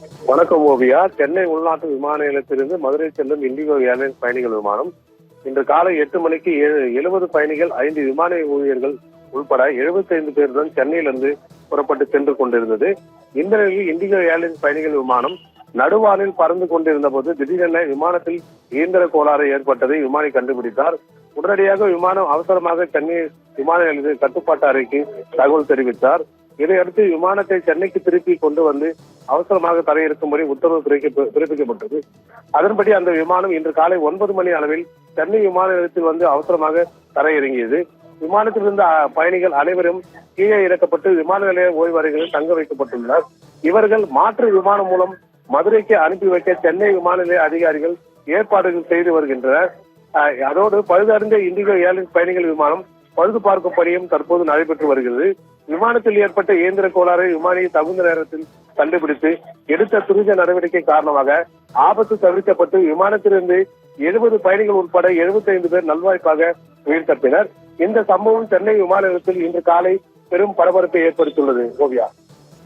வணக்கம் ஓவியா. சென்னை உள்நாட்டு விமான நிலையத்திலிருந்து மதுரை செல்லும் இண்டிகோ ஏர்லைன்ஸ் பயணிகள் விமானம் இன்று காலை 8 மணிக்கு 70 பயணிகள் 5 விமான ஊழியர்கள் உள்பட 75 பேருடன் சென்னையிலிருந்து புறப்பட்டு சென்று கொண்டிருந்தது. இந்த நிலையில் இண்டிகோ ஏர்லைன்ஸ் பயணிகள் விமானம் நடுவானில் பறந்து கொண்டிருந்த போது திடீரென விமானத்தில் இயந்திர கோளாறு ஏற்பட்டதை விமானி கண்டுபிடித்தார். உடனடியாக விமானம் அவசரமாக சென்னை விமான நிலைய கட்டுப்பாட்டு அறைக்கு தகவல் தெரிவித்தார். இதையடுத்து விமானத்தை சென்னைக்கு திருப்பி கொண்டு வந்து அவசரமாக தரையிறக்கும்படி உத்தரவு பிறப்பிக்கப்பட்டது. அதன்படி அந்த விமானம் இன்று காலை 9 மணி அளவில் சென்னை விமான நிலையத்தில் வந்து அவசரமாக தரையிறங்கியது. விமானத்தில் இருந்த பயணிகள் அனைவரும் கீழே இறக்கப்பட்டு விமான நிலைய ஓய்வறைகளில் தங்க வைக்கப்பட்டுள்ளனர். இவர்கள் மாற்று விமானம் மூலம் மதுரைக்கு அனுப்பி வைக்க சென்னை விமான நிலைய அதிகாரிகள் ஏற்பாடுகள் செய்து வருகின்றனர். அதோடு பழுதடைந்த இண்டிகோ ஏர்லைன்ஸ் பயணிகள் விமானம் பழுது பார்க்கும் பணியும் தற்போது நடைபெற்று வருகிறது. விமானத்தில் ஏற்பட்ட இயந்திர கோளாறை விமானியை தகுந்த நேரத்தில் கண்டுபிடித்து எடுத்த துரித நடவடிக்கை காரணமாக ஆபத்து தவிர்க்கப்பட்டு விமானத்திலிருந்து 70 பயணிகள் உட்பட 75 பேர் நல்வாய்ப்பாக உயிர் தப்பினர். இந்த சம்பவம் சென்னை விமான நிலையத்தில் இன்று காலை பெரும் பரபரப்பை ஏற்படுத்தியுள்ளது. ஓவியா.